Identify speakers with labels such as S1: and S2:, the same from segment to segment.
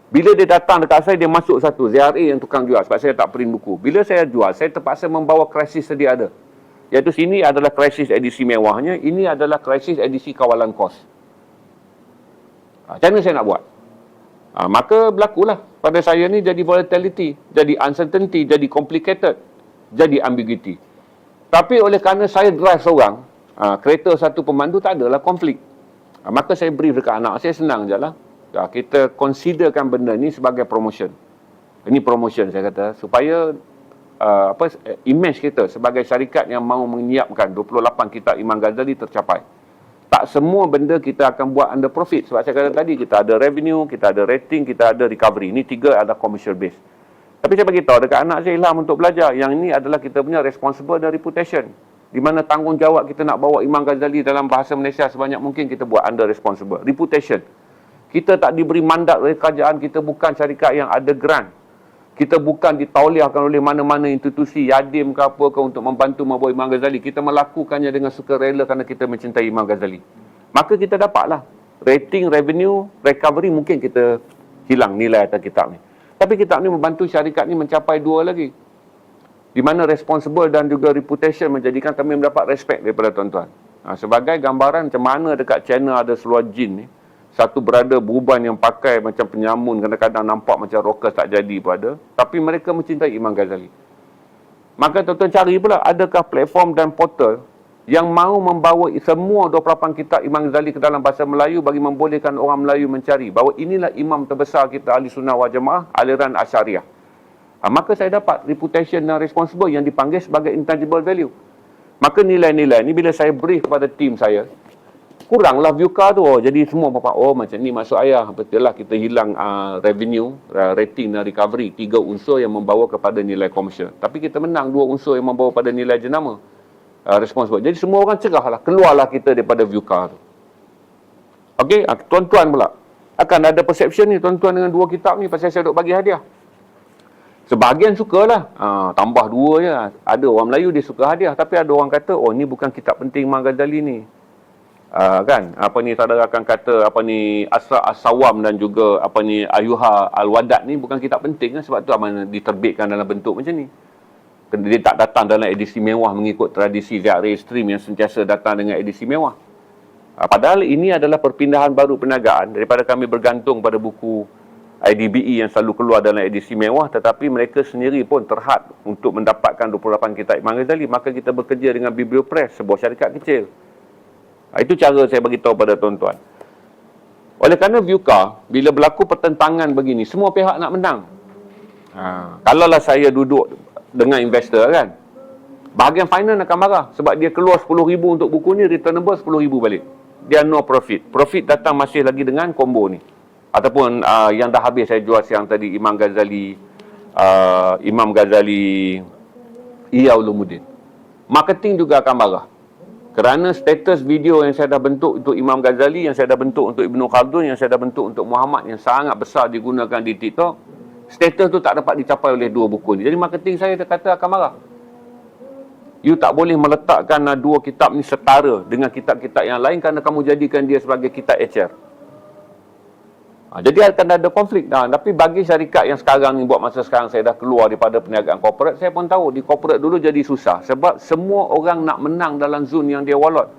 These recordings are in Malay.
S1: Bila dia datang dekat saya, dia masuk satu ZRA yang tukang jual sebab saya tak print buku. Bila saya jual, saya terpaksa membawa krisis sedia ada. Iaitu sini adalah krisis edisi mewahnya, ini adalah krisis edisi kawalan kos. Macam mana saya nak buat? Maka berlakulah pada saya ni jadi volatility, jadi uncertainty, jadi complicated, jadi ambiguity. Tapi oleh kerana saya drive seorang, kereta satu pemandu tak adalah konflik. Maka saya brief dekat anak saya, senang je lah. Kita considerkan benda ni sebagai promotion. Ini promotion saya kata, supaya image kita sebagai syarikat yang mahu menyiapkan 28 kitab Imam Ghazali tercapai. Tak semua benda kita akan buat under profit. Sebab saya kata tadi, kita ada revenue, kita ada rating, kita ada recovery. Ini tiga adalah commercial base. Tapi saya beritahu dekat anak saya, Ilham, untuk belajar. Yang ini adalah kita punya responsible dan reputation. Di mana tanggungjawab kita nak bawa Imam Ghazali dalam bahasa Malaysia sebanyak mungkin kita buat under responsible. Reputation. Kita tak diberi mandat oleh kerajaan, kita bukan syarikat yang ada grant. Kita bukan ditauliahkan oleh mana-mana institusi, yadim ke apa ke untuk membantu membawa Imam Ghazali. Kita melakukannya dengan sukarela kerana kita mencintai Imam Ghazali. Maka kita dapatlah rating, revenue, recovery, mungkin kita hilang nilai atas kitab ni. Tapi kitab ni membantu syarikat ni mencapai dua lagi. Di mana responsible dan juga reputation menjadikan kami mendapat respect daripada tuan-tuan. Sebagai gambaran macam mana dekat channel ada seluar jin ni, satu berada beruban yang pakai macam penyamun, kadang-kadang nampak macam rockers tak jadi pun ada. Tapi mereka mencintai Imam Ghazali. Maka tuan-tuan cari pula, adakah platform dan portal yang mahu membawa semua 28 kitab Imam Ghazali ke dalam bahasa Melayu bagi membolehkan orang Melayu mencari bahawa inilah imam terbesar kita Ahli Sunnah wal Jamaah, aliran Asyariah. Maka saya dapat reputation dan responsible yang dipanggil sebagai intangible value. Maka nilai-nilai ni bila saya brief kepada tim saya, kuranglah view car tu. Jadi semua bapak, macam ni maksud ayah. Betul lah, kita hilang revenue, rating dan recovery. 3 unsur yang membawa kepada nilai komersial. Tapi kita menang 2 unsur yang membawa pada nilai jenama. Responsible. Jadi semua orang cerah lah. Keluarlah kita daripada view car tu. Okey, tuan-tuan pula. Akan ada perception ni tuan-tuan dengan 2 kitab ni pasal saya duk bagi hadiah. Sebahagian sukalah. Tambah 2 je. Ada orang Melayu dia suka hadiah. Tapi ada orang kata, ni bukan kitab penting Imam Ghazali ni. Kan saudara akan kata Asra As-Sawam dan juga Ayuha Al-Wadat ni bukan kitab penting kan, sebab tu aman diterbitkan dalam bentuk macam ni. Dia tak datang dalam edisi mewah mengikut tradisi ZRA Stream yang sentiasa datang dengan edisi mewah. Padahal ini adalah perpindahan baru perniagaan daripada kami bergantung pada buku IDBE yang selalu keluar dalam edisi mewah, tetapi mereka sendiri pun terhad untuk mendapatkan 28 kitab Imam Ghazali. Maka kita bekerja dengan Bibliopress, sebuah syarikat kecil. Itu cara saya bagi tahu pada tuan-tuan. Oleh kerana VUCA, bila berlaku pertentangan begini, semua pihak nak menang. Kalaulah saya duduk dengan investor kan, bahagian finance akan marah sebab dia keluar 10,000 untuk buku ni, returnable 10,000 balik. Dia no profit. Profit datang masih lagi dengan combo ni. Ataupun yang dah habis saya jual siang tadi, Imam Ghazali Ihya Ulumuddin. Marketing juga akan marah. Kerana status video yang saya dah bentuk untuk Imam Ghazali, yang saya dah bentuk untuk Ibn Khaldun, yang saya dah bentuk untuk Muhammad, yang sangat besar digunakan di TikTok, status tu tak dapat dicapai oleh 2 buku ni. Jadi marketing saya kata akan marah. You tak boleh meletakkan 2 kitab ni setara dengan kitab-kitab yang lain kerana kamu jadikan dia sebagai kitab ecer. Jadi akan ada konflik. Tapi bagi syarikat yang sekarang ni, buat masa sekarang saya dah keluar daripada perniagaan korporat, saya pun tahu di korporat dulu jadi susah. Sebab semua orang nak menang dalam zon yang dia wallet.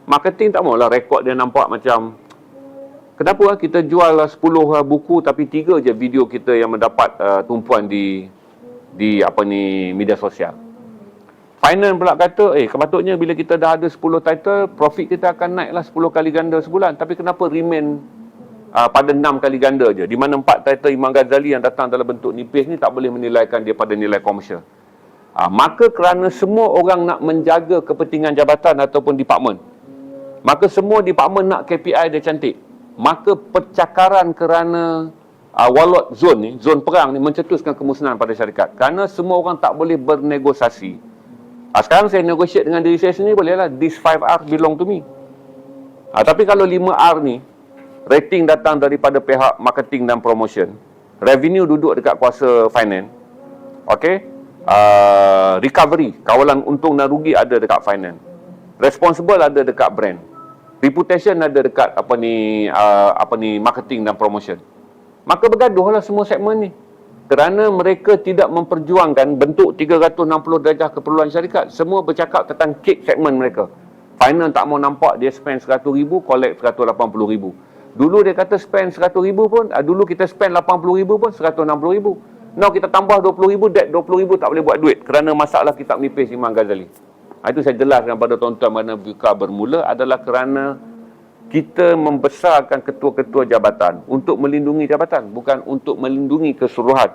S1: Marketing tak maulah rekod dia nampak macam, kenapa kita jual 10 buku tapi 3 je video kita yang mendapat tumpuan di media sosial. Finance pula kata, kepatutnya bila kita dah ada 10 title, profit kita akan naiklah 10 kali ganda sebulan. Tapi kenapa remain pada 6 kali ganda je, di mana 4 title Imam Ghazali yang datang dalam bentuk nipis ni tak boleh menilaikan dia pada nilai komersial. Maka kerana semua orang nak menjaga kepentingan jabatan ataupun department, maka semua department nak KPI dia cantik, maka percakaran kerana wallet zone ni, zon perang ni mencetuskan kemusnahan pada syarikat. Kerana semua orang tak boleh bernegosiasi. Sekarang saya negotiate dengan diri saya sendiri, bolehlah, this 5R belong to me. Tapi kalau 5R ni, rating datang daripada pihak marketing dan promotion, revenue duduk dekat kuasa finance, recovery, kawalan untung dan rugi ada dekat finance, responsible ada dekat brand, reputation ada dekat marketing dan promotion. Maka bergaduhlah semua segmen ni. Kerana mereka tidak memperjuangkan bentuk 360 darjah keperluan syarikat. Semua bercakap tentang kek segmen mereka. Final tak mau nampak dia spend 100 ribu, collect 180 ribu. Dulu dia kata spend 100 ribu pun, dulu kita spend 80 ribu pun 160 ribu. Now kita tambah 20 ribu, that 20 ribu tak boleh buat duit kerana masalah kitab nipis Imam Ghazali. Itu saya jelaskan pada tuan-tuan mana VUCA bermula adalah kerana kita membesarkan ketua-ketua jabatan untuk melindungi jabatan, bukan untuk melindungi keseluruhan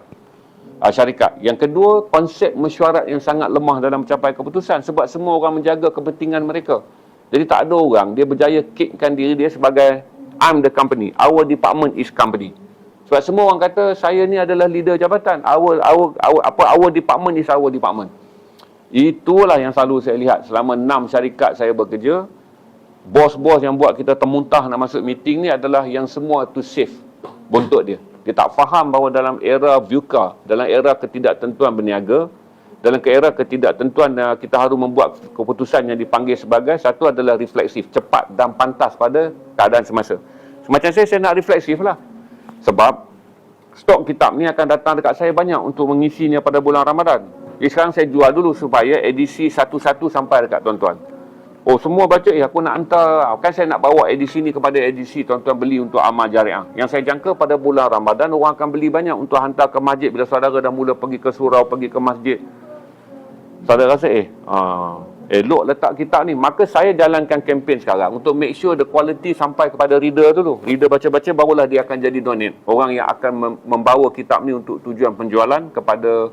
S1: syarikat. Yang kedua, konsep mesyuarat yang sangat lemah dalam mencapai keputusan sebab semua orang menjaga kepentingan mereka. Jadi tak ada orang dia berjaya kekkan diri dia sebagai I'm the company, our department is company. Sebab semua orang kata saya ni adalah leader jabatan, our department is our department. Itulah yang selalu saya lihat selama 6 syarikat saya bekerja. Bos-bos yang buat kita termuntah nak masuk meeting ni adalah yang semua tu safe bontot dia. Dia tak faham bahawa dalam era VUCA, dalam era ketidaktentuan berniaga, dalam era ketidaktentuan kita harus membuat keputusan yang dipanggil sebagai satu adalah refleksif, cepat dan pantas pada keadaan semasa. Semacam saya nak refleksif lah. Sebab stok kitab ni akan datang dekat saya banyak untuk mengisinya pada bulan Ramadan. Jadi sekarang saya jual dulu supaya edisi satu-satu sampai dekat tuan-tuan. Oh, semua baca, aku nak hantar. Kan saya nak bawa edisi ni kepada edisi tuan-tuan beli untuk amal jariah. Yang saya jangka pada bulan Ramadan, orang akan beli banyak untuk hantar ke masjid bila saudara dah mula pergi ke surau, pergi ke masjid. Saudara rasa, elok letak kitab ni. Maka saya jalankan kempen sekarang untuk make sure the quality sampai kepada reader dulu. Reader baca-baca, barulah dia akan jadi donate. Orang yang akan membawa kitab ni untuk tujuan penjualan kepada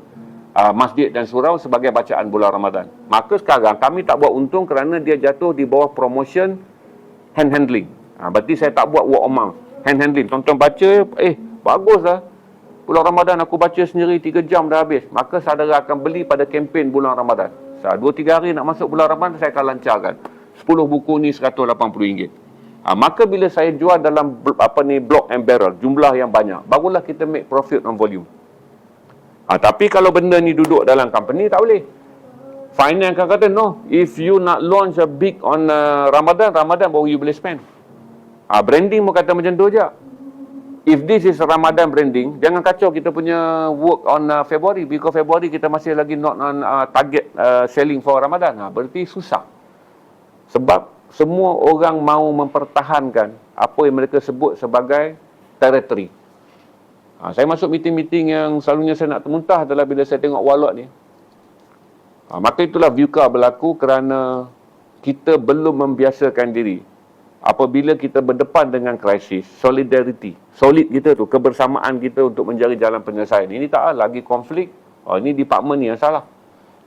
S1: masjid dan surau sebagai bacaan bulan Ramadan. Maka sekarang kami tak buat untung kerana dia jatuh di bawah promotion hand handling. Berarti saya tak buat word of mouth. Hand handling. Tonton baca, bagus lah. Bulan Ramadan aku baca sendiri 3 jam dah habis. Maka saudara akan beli pada kempen bulan Ramadan. 2-3 hari nak masuk bulan Ramadan, saya akan lancarkan. 10 buku ni RM180. Maka bila saya jual dalam block and barrel, jumlah yang banyak, barulah kita make profit on volume. Tapi kalau benda ni duduk dalam company, tak boleh. Finance akan kata, no, if you nak launch a big on Ramadan baru you boleh spend. Branding pun kata macam tu je. If this is Ramadan branding, jangan kacau kita punya work on February. Because February kita masih lagi not on target selling for Ramadan. Berarti susah. Sebab semua orang mahu mempertahankan apa yang mereka sebut sebagai territory. Saya masuk meeting-meeting yang selalunya saya nak termuntah adalah bila saya tengok wallet ni. Maka itulah VUCA berlaku kerana kita belum membiasakan diri. Apabila kita berdepan dengan krisis, solidarity, solid kita tu, kebersamaan kita untuk mencari jalan penyelesaian. Ini tak lagi konflik. Ini department ni yang salah.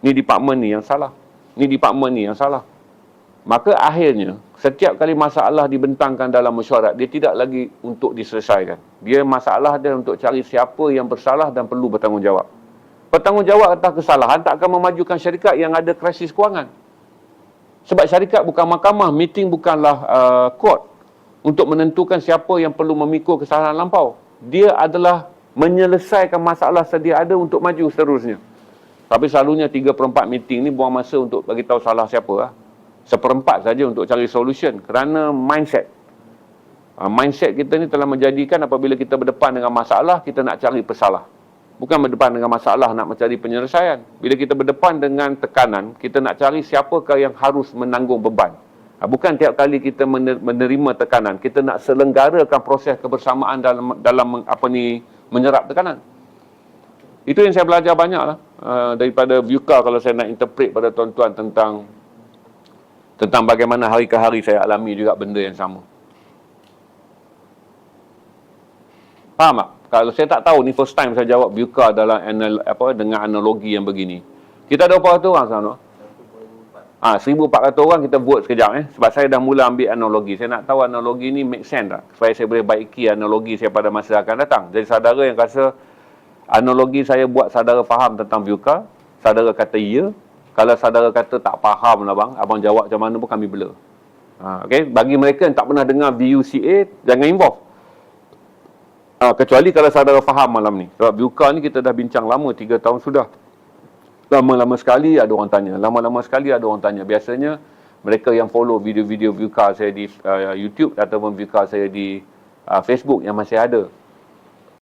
S1: Ini department ni yang salah. Ini department ni yang salah. Maka akhirnya, setiap kali masalah dibentangkan dalam mesyuarat, dia tidak lagi untuk diselesaikan. Dia masalah dia untuk cari siapa yang bersalah dan perlu bertanggungjawab. Bertanggungjawab atas kesalahan tak akan memajukan syarikat yang ada krisis kewangan. Sebab syarikat bukan mahkamah, meeting bukanlah court untuk menentukan siapa yang perlu memikul kesalahan lampau. Dia adalah menyelesaikan masalah sedia ada untuk maju seterusnya. Tapi selalunya 3/4 meeting ni buang masa untuk bagi tahu salah siapa. 1/4 saja untuk cari solution kerana mindset. Mindset kita ni telah menjadikan apabila kita berdepan dengan masalah, kita nak cari pesalah. Bukan berdepan dengan masalah nak mencari penyelesaian. Bila kita berdepan dengan tekanan, kita nak cari siapakah yang harus menanggung beban. Bukan tiap kali kita menerima tekanan, kita nak selenggarakan proses kebersamaan dalam menyerap tekanan. Itu yang saya belajar banyaklah daripada VUCA kalau saya nak interpret pada tuan-tuan tentang bagaimana hari ke hari saya alami juga benda yang sama. Faham tak? Kalau saya tak tahu, ni first time saya jawab VUCA dalam dengan analogi yang begini. Kita ada berapa ratus orang sana? 1,400 orang kita vote sekejap. Sebab saya dah mula ambil analogi. Saya nak tahu analogi ni make sense tak? Supaya saya boleh baiki analogi saya pada masa akan datang. Jadi saudara yang rasa analogi saya buat saudara faham tentang VUCA, saudara kata ya. Kalau saudara kata tak faham lah bang, abang jawab macam mana pun kami blur. Okay? Bagi mereka yang tak pernah dengar VUCA, jangan involve. Kecuali kalau saudara faham malam ni. Sebab VUCA ni kita dah bincang lama, 3 tahun sudah. Lama-lama sekali ada orang tanya. Lama-lama sekali ada orang tanya. Biasanya mereka yang follow video-video VUCA saya di YouTube ataupun VUCA saya di Facebook yang masih ada.